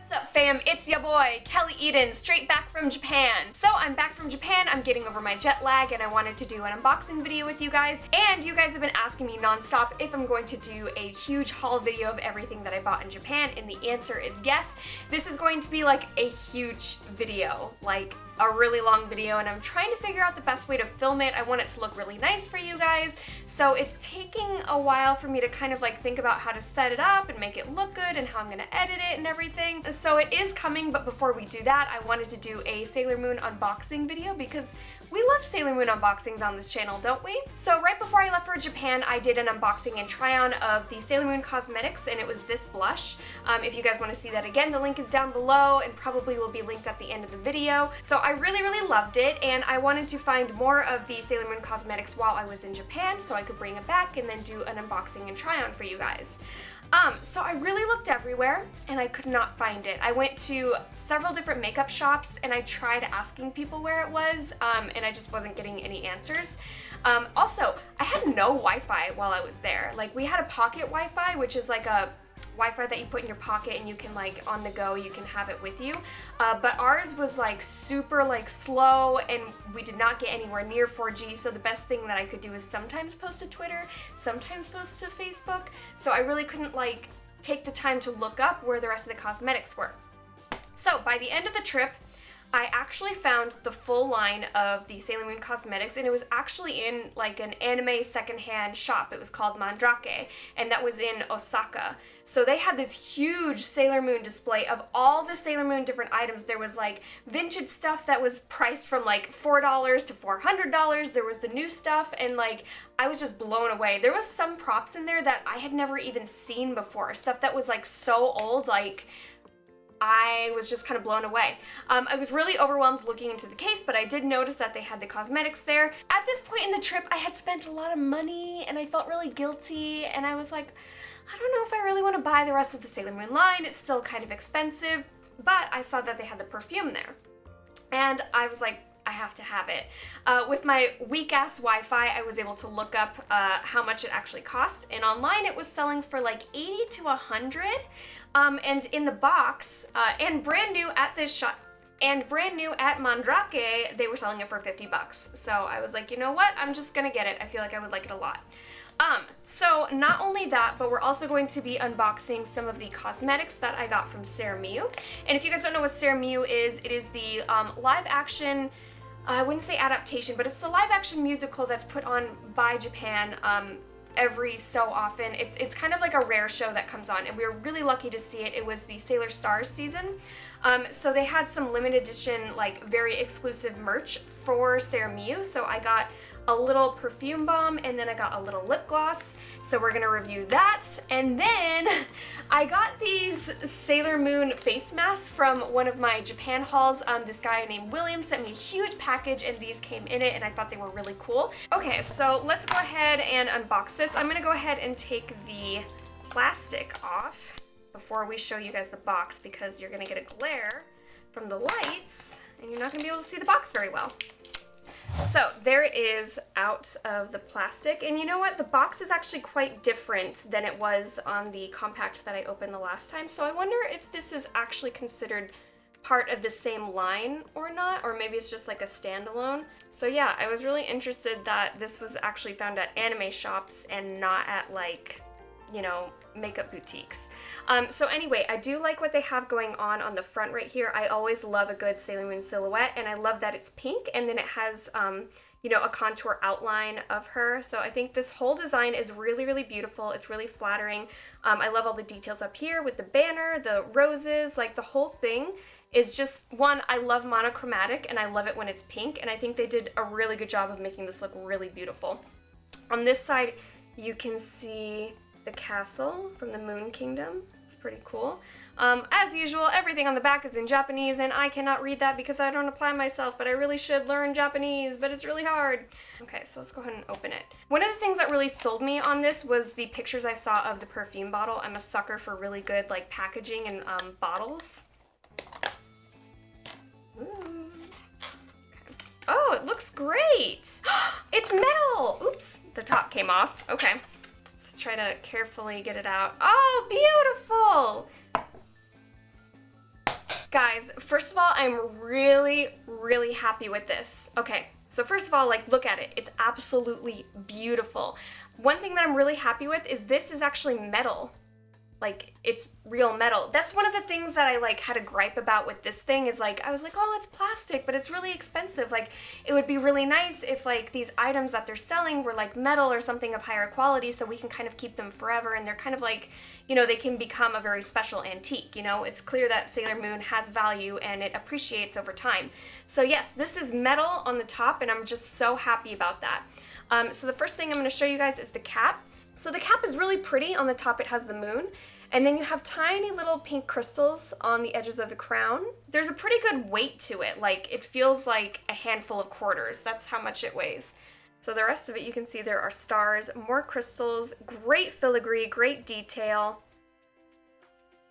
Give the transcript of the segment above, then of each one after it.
What's up, fam? It's ya boy, Kelly Eden, straight back from Japan. So I'm back from Japan, I'm getting over my jet lag, and I wanted to do an unboxing video with you guys. And you guys have been asking me nonstop if I'm going to do a huge haul video of everything that I bought in Japan, and the answer is yes. This is going to be like a huge video, like a really long video, and I'm trying to figure out the best way to film it. I want it to look really nice for you guys, so it's taking a while for me to kind of like think about how to set it up and make it look good and how I'm gonna edit it and everything. So it is coming, but before we do that, I wanted to do a Sailor Moon unboxing video because we love Sailor Moon unboxings on this channel, don't we? So right before I left for Japan, I did an unboxing and try-on of the Sailor Moon cosmetics, and it was this blush. If you guys want to see that again, the link is down below and probably will be linked at the end of the video. So I really loved it, and I wanted to find more of the Sailor Moon cosmetics while I was in Japan so I could bring it back and then do an unboxing and try-on for you guys. So I really looked everywhere and I could not find it. I went to several different makeup shops and I tried asking people where it was, and I just wasn't getting any answers. Also, I had no Wi-Fi while I was there. Like, we had a pocket Wi-Fi, which is like a Wi-Fi that you put in your pocket and you can like on the go, you can have it with you. But ours was like super like slow and we did not get anywhere near 4G, so the best thing that I could do is sometimes post to Twitter, sometimes post to Facebook, so I really couldn't like take the time to look up where the rest of the cosmetics were. So by the end of the trip, I actually found the full line of the Sailor Moon cosmetics, and it was actually in like an anime secondhand shop. It was called Mandrake, and that was in Osaka. So they had this huge Sailor Moon display of all the Sailor Moon different items. There was like vintage stuff that was priced from like $4 to $400. There was the new stuff, and like I was just blown away. There was some props in there that I had never even seen before. Stuff that was like so old, like I was just kind of blown away. I was really overwhelmed looking into the case, but I did notice that they had the cosmetics there. At this point in the trip, I had spent a lot of money and I felt really guilty, and I was like, I don't know if I really want to buy the rest of the Sailor Moon line. It's still kind of expensive, but I saw that they had the perfume there. And I was like, I have to have it. With my weak-ass Wi-Fi, I was able to look up how much it actually cost, and online it was selling for like 80 to 100. And in the box, and brand new at this shop, and brand new at Mandrake, they were selling it for 50 bucks. So I was like, you know what? I'm just gonna get it. I feel like I would like it a lot. So not only that, but we're also going to be unboxing some of the cosmetics that I got from Sera Myu. And if you guys don't know what Sera Myu is, it is the live action, I wouldn't say adaptation, but it's the live action musical that's put on by Japan every so often. It's kind of like a rare show that comes on, and we were really lucky to see it. It was the Sailor Stars season. So they had some limited edition, like very exclusive merch for Sera Myu. So I got a little perfume bomb, and then I got a little lip gloss. So we're gonna review that. And then I got these Sailor Moon face masks from one of my Japan hauls. This guy named William sent me a huge package, and these came in it, and I thought they were really cool. Okay, so let's go ahead and unbox this. I'm gonna go ahead and take the plastic off before we show you guys the box, because you're gonna get a glare from the lights, and you're not gonna be able to see the box very well. So there it is out of the plastic, and you know what? The box is actually quite different than it was on the compact that I opened the last time, so I wonder if this is actually considered part of the same line or not, or maybe it's just like a standalone. So yeah, I was really interested that this was actually found at anime shops and not at like, you know, makeup boutiques. So anyway, I do like what they have going on the front right here. I always love a good Sailor Moon silhouette, and I love that it's pink, and then it has, you know, a contour outline of her. So I think this whole design is really beautiful. It's really flattering. I love all the details up here with the banner, the roses, like the whole thing is just, one, I love monochromatic, and I love it when it's pink, and I think they did a really good job of making this look really beautiful. On this side, you can see the castle from the Moon Kingdom. It's pretty cool. As usual, everything on the back is in Japanese, and I cannot read that because I don't apply myself, but I really should learn Japanese, but it's really hard. Okay, so let's go ahead and open it. One of the things that really sold me on this was the pictures I saw of the perfume bottle. I'm a sucker for really good like packaging and bottles. Ooh. Okay. Oh, it looks great! It's metal! Oops, the top came off. Okay. Let's try to carefully get it out. Oh, beautiful! Guys, first of all, I'm really, really happy with this. Okay, so first of all, like, look at it. It's absolutely beautiful. One thing that I'm really happy with is this is actually metal. Like, it's real metal. That's one of the things that I, like, had a gripe about with this thing is, like, I was like, oh, it's plastic, but it's really expensive. Like, it would be really nice if, like, these items that they're selling were, like, metal or something of higher quality so we can kind of keep them forever, and they're kind of like, you know, they can become a very special antique, you know? It's clear that Sailor Moon has value and it appreciates over time. So, yes, this is metal on the top, and I'm just so happy about that. So the first thing I'm going to show you guys is the cap. So the cap is really pretty. On the top it has the moon, and then you have tiny little pink crystals on the edges of the crown. There's a pretty good weight to it, like it feels like a handful of quarters. That's how much it weighs. So the rest of it, you can see there are stars, more crystals, great filigree, great detail.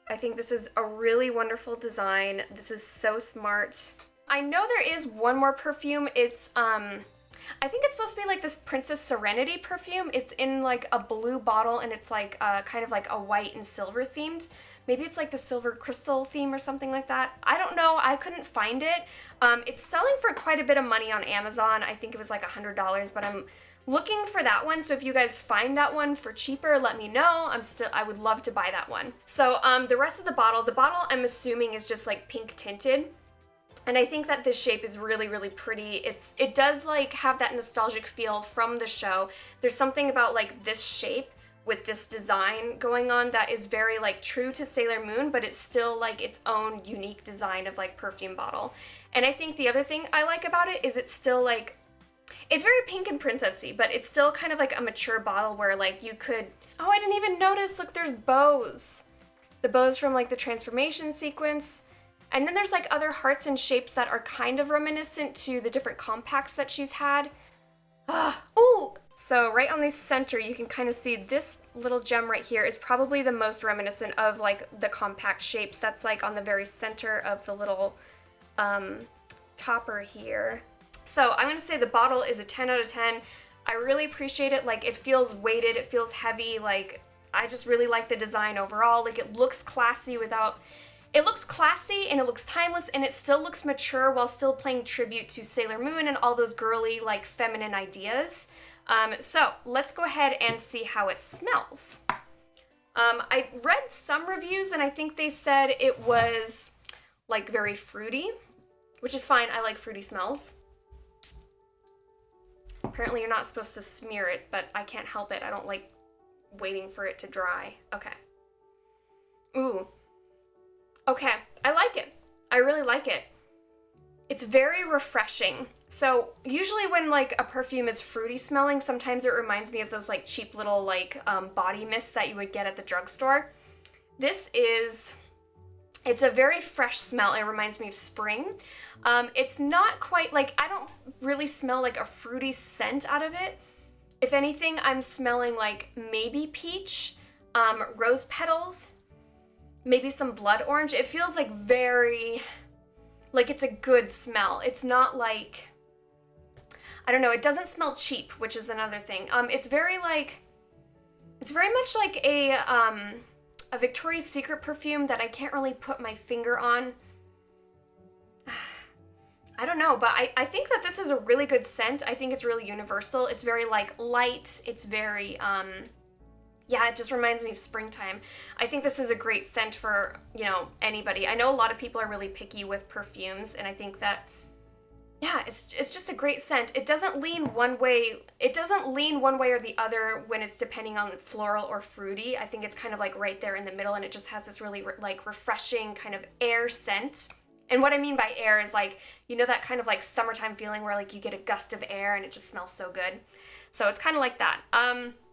I think this is a really wonderful design. This is so smart. I know there is one more perfume. It's I think it's supposed to be like this Princess Serenity perfume. It's in like a blue bottle, and it's like kind of like a white and silver themed. Maybe it's like the silver crystal theme or something like that. I don't know. I couldn't find it. It's selling for quite a bit of money on Amazon. I think it was like $100, but I'm looking for that one. So if you guys find that one for cheaper, let me know. I would love to buy that one. So the rest of the bottle I'm assuming is just like pink tinted. And I think that this shape is really, really pretty. It does like have that nostalgic feel from the show. There's something about like this shape with this design going on that is very like true to Sailor Moon, but it's still like its own unique design of like perfume bottle. And I think the other thing I like about it is it's still like, it's very pink and princessy, but it's still kind of like a mature bottle where like you could, oh, I didn't even notice, look, there's bows. The bows from like the transformation sequence. And then there's like other hearts and shapes that are kind of reminiscent to the different compacts that she's had. Ooh! So right on the center, you can kind of see this little gem right here is probably the most reminiscent of like the compact shapes. That's like on the very center of the little topper here. So I'm gonna say the bottle is a 10 out of 10. I really appreciate it. Like, it feels weighted, it feels heavy. Like, I just really like the design overall. Like, it looks classy without... It looks classy and it looks timeless, and it still looks mature while still paying tribute to Sailor Moon and all those girly, like, feminine ideas. So let's go ahead and see how it smells. I read some reviews and I think they said it was like very fruity, which is fine. I like fruity smells. Apparently you're not supposed to smear it, but I can't help it. I don't like waiting for it to dry. Okay. Ooh. Okay, I like it. I really like it. It's very refreshing. So usually when like a perfume is fruity smelling, sometimes it reminds me of those like cheap little like body mists that you would get at the drugstore. This is, it's a very fresh smell. It reminds me of spring. It's not quite like, I don't really smell like a fruity scent out of it. If anything, I'm smelling like maybe peach, rose petals, maybe some blood orange. It feels like very, like it's a good smell. It's not like, I don't know, it doesn't smell cheap, which is another thing. It's very like, it's very much like a Victoria's Secret perfume that I can't really put my finger on. I don't know, but I think that this is a really good scent. I think it's really universal. It's very like light. It's very, yeah, it just reminds me of springtime. I think this is a great scent for, you know, anybody. I know a lot of people are really picky with perfumes, and I think that, yeah, it's just a great scent. It doesn't lean one way. It doesn't lean one way or the other when it's depending on floral or fruity. I think it's kind of like right there in the middle, and it just has this really like refreshing kind of air scent. And what I mean by air is like, you know, that kind of like summertime feeling where like you get a gust of air and it just smells so good. So it's kind of like that.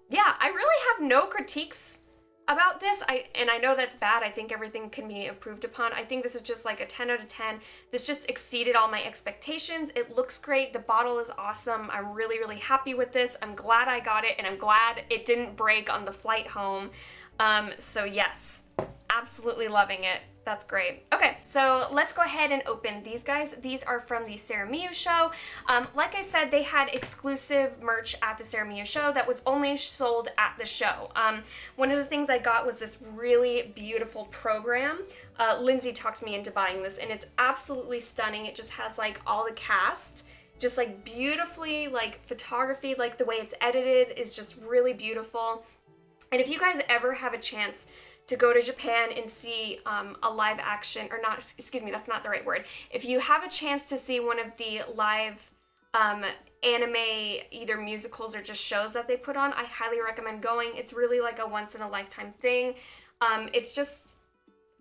Yeah, I really have no critiques about this. And I know that's bad. I think everything can be improved upon. I think this is just like a 10 out of 10. This just exceeded all my expectations. It looks great. The bottle is awesome. I'm really, really happy with this. I'm glad I got it, and I'm glad it didn't break on the flight home. So yes, absolutely loving it. That's great. Okay, so let's go ahead and open these guys. These are from the Sera Myu show. Like I said, they had exclusive merch at the Sera Myu show that was only sold at the show. One of the things I got was this really beautiful program. Lindsay talked me into buying this, and it's absolutely stunning. It just has like all the cast, just like beautifully, like photography, like the way it's edited is just really beautiful. And if you guys ever have a chance to go to Japan and see a live action, or not, excuse me, that's not the right word. If you have a chance to see one of the live anime, either musicals or just shows that they put on, I highly recommend going. It's really like a once in a lifetime thing. It's just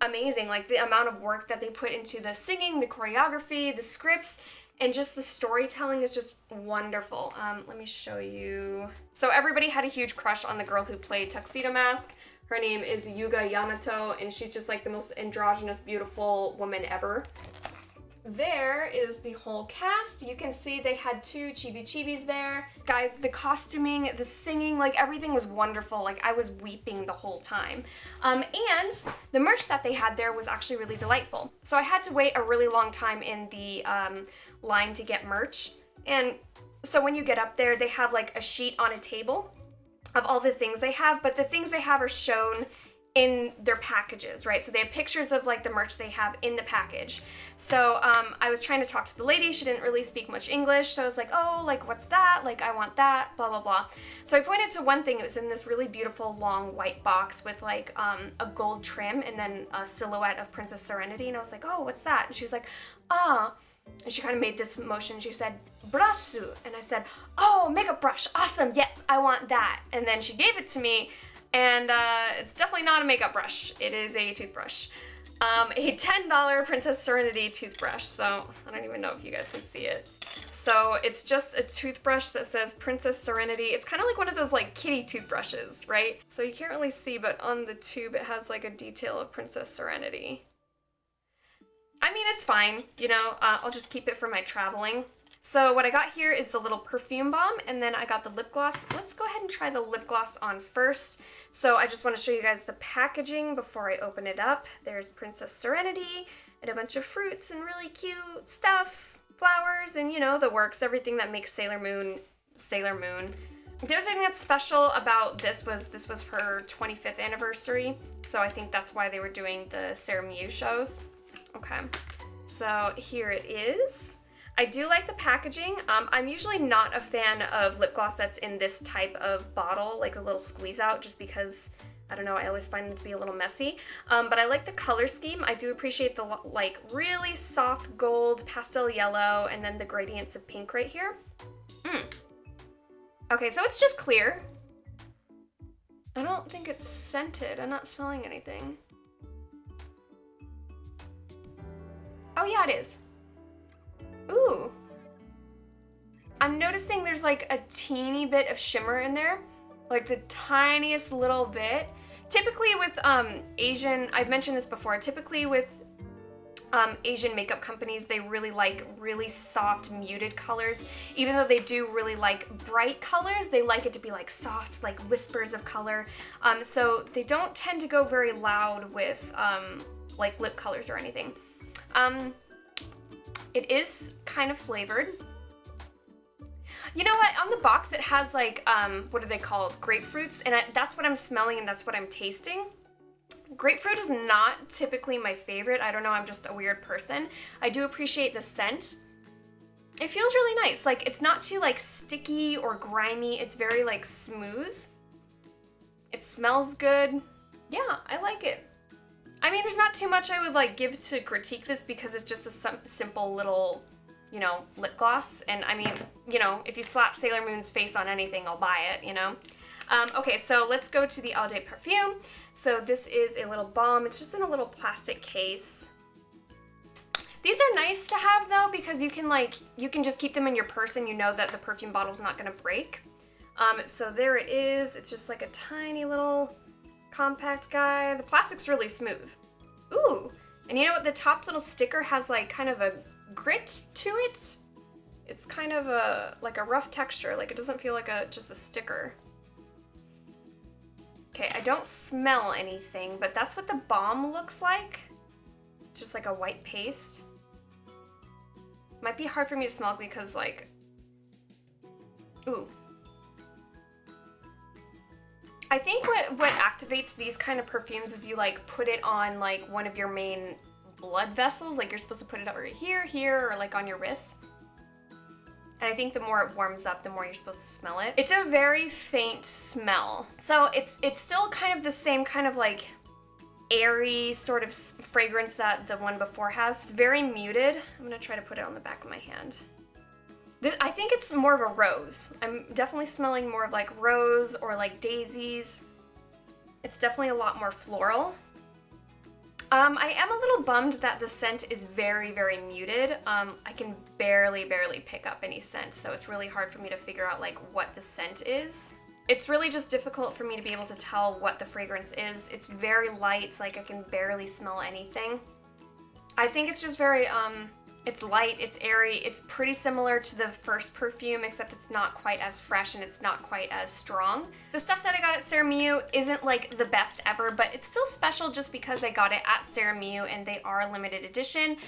amazing, like the amount of work that they put into the singing, the choreography, the scripts, and just the storytelling is just wonderful. Let me show you. So everybody had a huge crush on the girl who played Tuxedo Mask. Her name is Yuga Yamato, and she's just like the most androgynous, beautiful woman ever. There is the whole cast. You can see they had 2 chibi-chibis there. Guys, the costuming, the singing, like everything was wonderful. Like I was weeping the whole time. And the merch that they had there was actually really delightful. So I had to wait a really long time in the line to get merch. And so when you get up there, they have like a sheet on a table of all the things they have, but the things they have are shown in their packages, right? So they have pictures of like the merch they have in the package. So I was trying to talk to the lady. She didn't really speak much English. So I was like, oh, like what's that? Like I want that, blah, blah, blah. So I pointed to one thing. It was in this really beautiful long white box with like a gold trim and then a silhouette of Princess Serenity. And I was like, oh, what's that? And she was like, ah. And she kind of made this motion. She said, brushu. And I said, oh, makeup brush. Awesome. Yes, I want that. And then she gave it to me. And it's definitely not a makeup brush. It is a toothbrush. A $10 Princess Serenity toothbrush. So I don't even know if you guys can see it. So it's just a toothbrush that says Princess Serenity. It's kind of like one of those like kitty toothbrushes, right? So you can't really see, but on the tube it has like a detail of Princess Serenity. I mean, it's fine, you know, I'll just keep it for my traveling. So what I got here is the little perfume bomb, and then I got the lip gloss. Let's go ahead and try the lip gloss on first. So I just want to show you guys the packaging before I open it up. There's Princess Serenity and a bunch of fruits and really cute stuff, flowers, and you know, the works, everything that makes Sailor Moon, Sailor Moon. The other thing that's special about this was her 25th anniversary, so I think that's why they were doing the Sera Myu shows. Okay, so here it is. I do like the packaging. I'm usually not a fan of lip gloss that's in this type of bottle, like a little squeeze out, just because, I don't know, I always find them to be a little messy. But I like the color scheme. I do appreciate the like really soft gold, pastel yellow, and then the gradients of pink right here. Okay, so it's just clear. I don't think it's scented. I'm not smelling anything. Oh yeah, it is. Ooh. I'm noticing there's like a teeny bit of shimmer in there, like the tiniest little bit. Typically with Asian, I've mentioned this before, typically with Asian makeup companies, they really like really soft, muted colors. Even though they do really like bright colors, they like it to be like soft, like whispers of color. So they don't tend to go very loud with like lip colors or anything. It is kind of flavored. You know what? On the box it has like, what are they called? Grapefruits, and that's what I'm smelling and that's what I'm tasting. Grapefruit is not typically my favorite. I don't know, I'm just a weird person. I do appreciate the scent. It feels really nice. Like, it's not too like sticky or grimy. It's very like smooth. It smells good. Yeah, I like it. I mean, there's not too much I would like give to critique this because it's just a simple little, you know, lip gloss. And I mean, you know, if you slap Sailor Moon's face on anything, I'll buy it, you know? Okay, so let's go to the All Day Perfume. So this is a little balm. It's just in a little plastic case. These are nice to have though, because you can just keep them in your purse and you know that the perfume bottle's not gonna break. So there it is. It's just like a tiny little compact guy. The plastic's really smooth. Ooh, and you know what? The top little sticker has like kind of a grit to it. It's kind of like a rough texture. Like it doesn't feel like just a sticker. Okay, I don't smell anything, but that's what the balm looks like. It's just like a white paste. Might be hard for me to smell because like, ooh. I think what activates these kind of perfumes is you like put it on like one of your main blood vessels. Like you're supposed to put it over here, or like on your wrist. And I think the more it warms up, the more you're supposed to smell it. It's a very faint smell. So it's still kind of the same kind of like airy sort of fragrance that the one before has. It's very muted. I'm gonna try to put it on the back of my hand. I think it's more of a rose. I'm definitely smelling more of like rose or like daisies. It's definitely a lot more floral. I am a little bummed that the scent is very, very muted. I can barely pick up any scent, so it's really hard for me to figure out like what the scent is. It's really just difficult for me to be able to tell what the fragrance is. It's very light, it's like I can barely smell anything. I think it's just very, it's light, it's airy, it's pretty similar to the first perfume, except it's not quite as fresh and it's not quite as strong. The stuff that I got at Sera Myu isn't like the best ever, but it's still special just because I got it at Sera Myu and they are limited edition.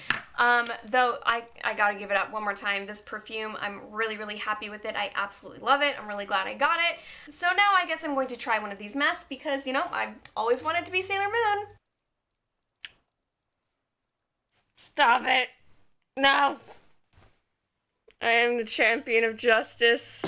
Though I gotta give it up one more time. This perfume, I'm really happy with it. I absolutely love it. I'm really glad I got it. So now I guess I'm going to try one of these masks because, you know, I always wanted to be Sailor Moon. Stop it. No! I am the champion of justice.